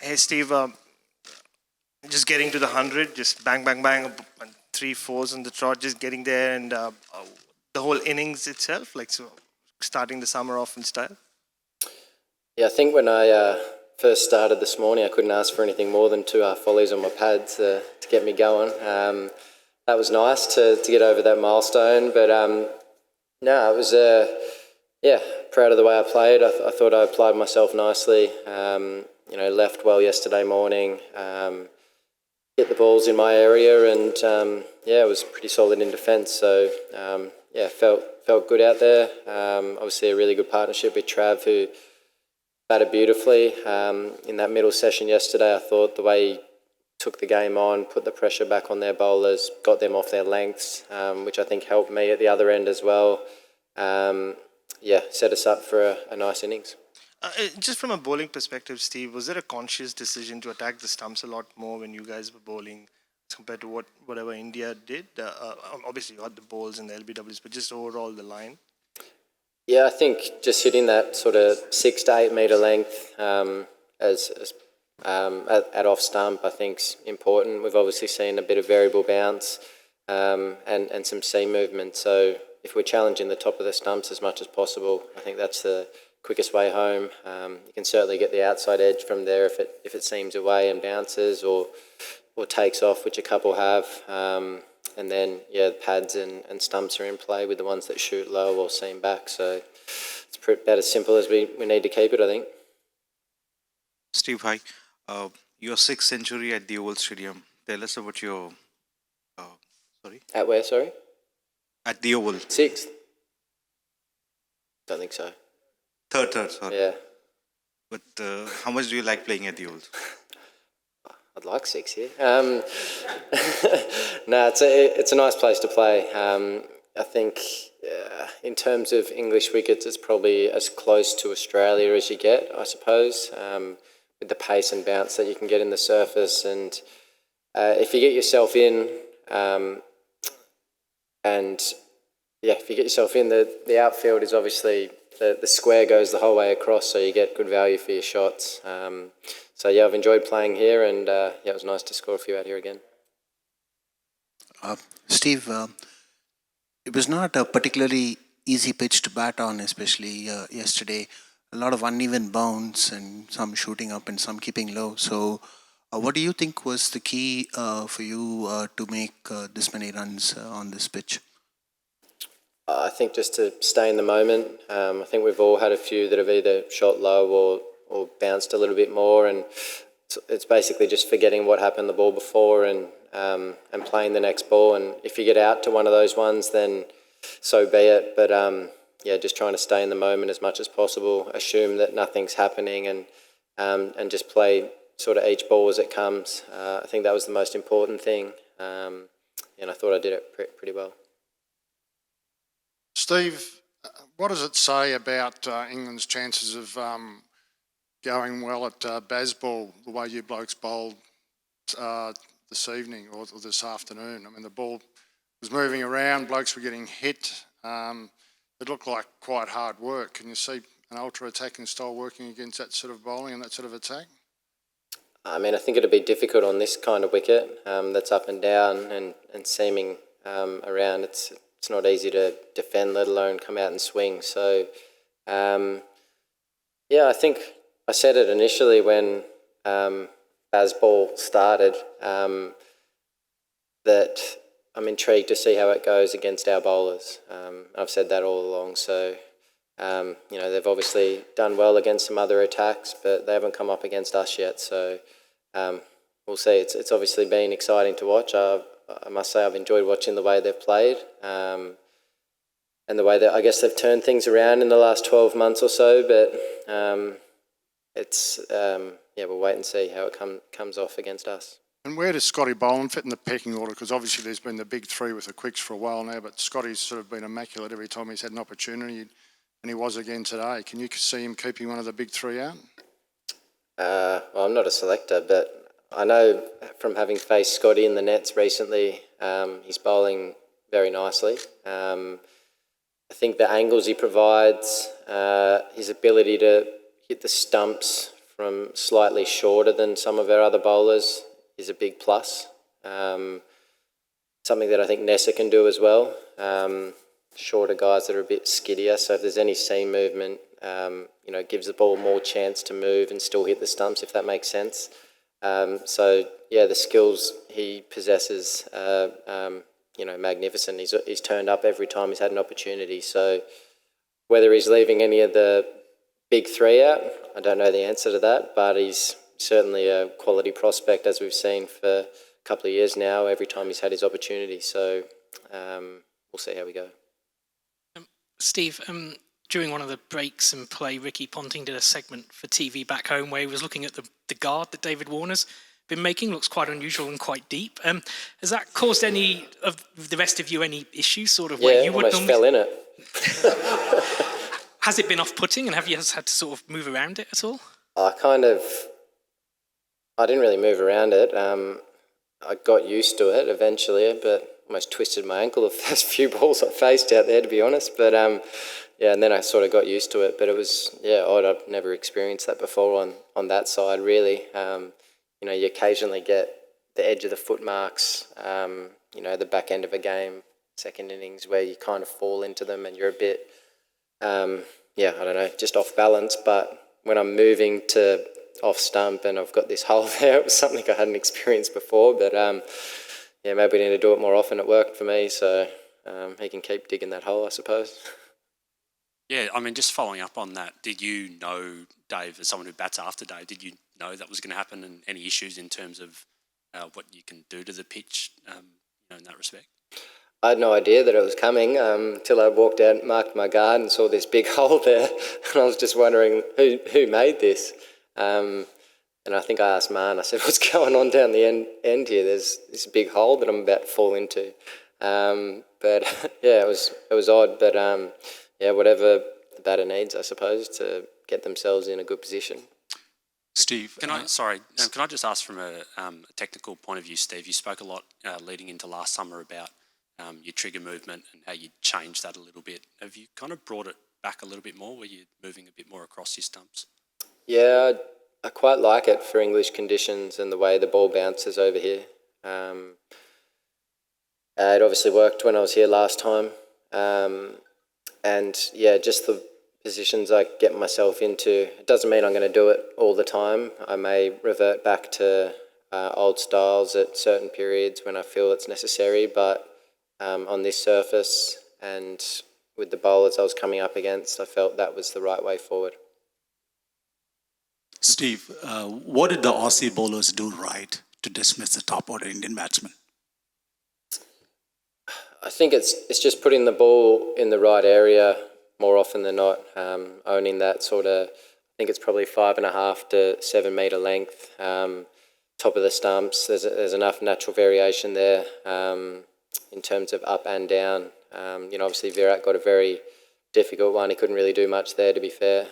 Hey, Steve, just getting to the 100, just bang, bang, bang, and 3 4s on the trot, just getting there, and the whole innings itself, like so, starting the summer off in style. Yeah, I think when I first started this morning, I couldn't ask for anything more than 2 volleys on my pad to get me going. That was nice to get over that milestone, but no, it was proud of the way I played. I thought I applied myself nicely. Left well yesterday morning. Hit the balls in my area, and it was pretty solid in defence. So felt good out there. Obviously, a really good partnership with Trav, who batted beautifully. In that middle session yesterday, I thought the way he took the game on, put the pressure back on their bowlers, got them off their lengths, which I think helped me at the other end as well. Set us up for a nice innings. Just from a bowling perspective, Steve, was there a conscious decision to attack the stumps a lot more when you guys were bowling compared to whatever India did? Obviously, you had the bowls and the LBWs, but just overall the line. Yeah, I think just hitting that sort of 6 to 8 metre length at off stump, I think's important. We've obviously seen a bit of variable bounce and some seam movement. So if we're challenging the top of the stumps as much as possible, I think that's the quickest way home. You can certainly get the outside edge from there if it seams away and bounces or takes off, which a couple have. And then, the pads and stumps are in play with the ones that shoot low or seam back. So it's about as simple as we need to keep it, I think. Steve, hi. Your 6th century at the Oval Stadium. Tell us about your... sorry? At where, sorry? At the Oval. 6th? Don't think so. Third, sorry. Yeah. But how much do you like playing at the Oval? I'd like 6 here. No, it's a nice place to play. I think in terms of English wickets, it's probably as close to Australia as you get, I suppose, with the pace and bounce that you can get in the surface. And if you get yourself in, the outfield is obviously the square goes the whole way across, so you get good value for your shots. I've enjoyed playing here, and it was nice to score a few out here again. Steve, it was not a particularly easy pitch to bat on, especially yesterday. A lot of uneven bounce and some shooting up and some keeping low. So what do you think was the key for you to make this many runs on this pitch? I think just to stay in the moment. I think we've all had a few that have either shot low or bounced a little bit more, and it's basically just forgetting what happened the ball before and playing the next ball. And if you get out to one of those ones, then so be it. But just trying to stay in the moment as much as possible, assume that nothing's happening, and just play sort of each ball as it comes. I think that was the most important thing, and I thought I did it pretty well. Steve, what does it say about England's chances of going well at Bazball, the way you blokes bowled this evening or this afternoon? I mean, the ball was moving around, blokes were getting hit. It looked like quite hard work. Can you see an ultra-attacking style working against that sort of bowling and that sort of attack? I mean, I think it'd be difficult on this kind of wicket that's up and down and seaming around. It's not easy to defend, let alone come out and swing. So, I think I said it initially when Bazball started, that I'm intrigued to see how it goes against our bowlers. I've said that all along. So, they've obviously done well against some other attacks, but they haven't come up against us yet. So, we'll see. It's obviously been exciting to watch. I must say I've enjoyed watching the way they've played and the way that I guess they've turned things around in the last 12 months or so. But we'll wait and see how it comes off against us. And where does Scotty Boland fit in the pecking order? Because obviously there's been the big three with the quicks for a while now, but Scotty's sort of been immaculate every time he's had an opportunity, and he was again today. Can you see him keeping one of the big three out? Well, I'm not a selector, but I know from having faced Scotty in the nets recently, he's bowling very nicely. I think the angles he provides, his ability to hit the stumps from slightly shorter than some of our other bowlers is a big plus. Something that I think Nessa can do as well. Shorter guys that are a bit skiddier, so if there's any seam movement, it gives the ball more chance to move and still hit the stumps, if that makes sense. The skills he possesses, magnificent. He's turned up every time he's had an opportunity. So whether he's leaving any of the big three out, I don't know the answer to that, but he's certainly a quality prospect, as we've seen for a couple of years now, every time he's had his opportunity. So we'll see how we go. Steve, during one of the breaks in play, Ricky Ponting did a segment for TV back home where he was looking at the guard that David Warner's been making. Looks quite unusual and quite deep. Has that caused any of the rest of you any issues, sort of where you would almost fell in it. Has it been off-putting, and have you had to sort of move around it at all? I didn't really move around it. I got used to it eventually, but almost twisted my ankle the first few balls I faced out there, to be honest. But and then I sort of got used to it. But it was odd. I've never experienced that before on that side, really. You occasionally get the edge of the foot marks. The back end of a game, second innings, where you kind of fall into them and you're a bit, I don't know, just off balance. But when I'm moving to off stump and I've got this hole there, it was something I hadn't experienced before. But maybe we need to do it more often. It worked for me, so he can keep digging that hole, I suppose. Yeah, I mean, just following up on that, did you know, Dave, as someone who bats after Dave, did you know that was going to happen, and any issues in terms of what you can do to the pitch, in that respect? I had no idea that it was coming until I walked out, marked my guard and saw this big hole there, and I was just wondering who made this. And I think I asked Marn, I said, what's going on down the end here? There's this big hole that I'm about to fall into. It was odd, but whatever the batter needs, I suppose, to get themselves in a good position. Steve, can I just ask from a technical point of view, Steve? You spoke a lot leading into last summer about your trigger movement and how you changed that a little bit. Have you kind of brought it back a little bit more, where you're moving a bit more across your stumps? Yeah, I quite like it for English conditions and the way the ball bounces over here. It obviously worked when I was here last time. Just the positions I get myself into, it doesn't mean I'm going to do it all the time. I may revert back to old styles at certain periods when I feel it's necessary, but on this surface and with the bowlers I was coming up against, I felt that was the right way forward. Steve, what did the Aussie bowlers do right to dismiss the top order Indian batsmen? I think it's just putting the ball in the right area more often than not, owning that sort of, I think it's probably 5.5 to 7 metre length, top of the stumps. There's enough natural variation there in terms of up and down. Obviously Virat got a very difficult one. He couldn't really do much there, to be fair.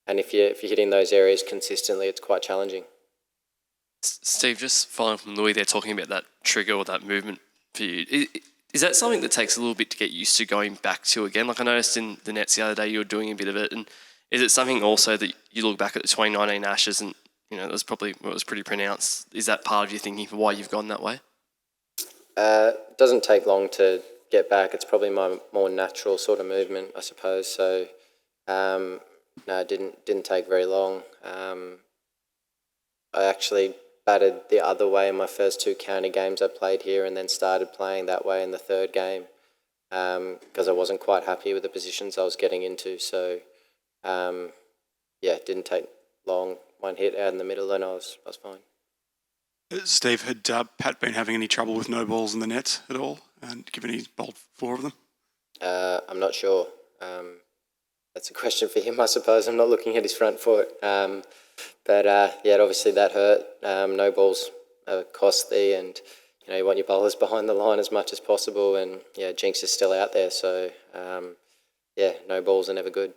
And if you're hitting those areas consistently, it's quite challenging. Steve, just following from Louis there, talking about that trigger or that movement for you, is that something that takes a little bit to get used to going back to again? Like I noticed in the nets the other day, you were doing a bit of it, and is it something also that you look back at the 2019 Ashes and it was pretty pronounced? Is that part of your thinking for why you've gone that way? It doesn't take long to get back. It's probably my more natural sort of movement, I suppose. So no, it didn't take very long. I actually batted the other way in my first 2 county games I played here, and then started playing that way in the third game because I wasn't quite happy with the positions I was getting into. So it didn't take long. One hit out in the middle and I was fine. Steve, had Pat been having any trouble with no balls in the nets at all, and given he's bowled 4 of them? I'm not sure. That's a question for him, I suppose. I'm not looking at his front foot. Obviously that hurt. No balls are costly, and you want your bowlers behind the line as much as possible. And Jinx is still out there, so no balls are never good.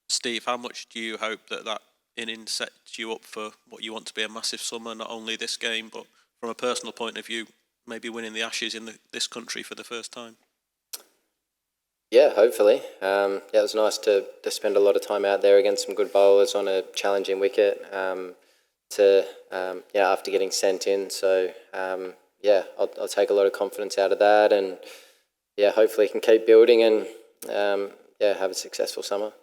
Steve, how much do you hope that innings sets you up for what you want to be a massive summer, not only this game, but from a personal point of view, maybe winning the Ashes in this country for the first time? Yeah, hopefully. It was nice to spend a lot of time out there against some good bowlers on a challenging wicket. After getting sent in, so I'll take a lot of confidence out of that, and hopefully can keep building and have a successful summer.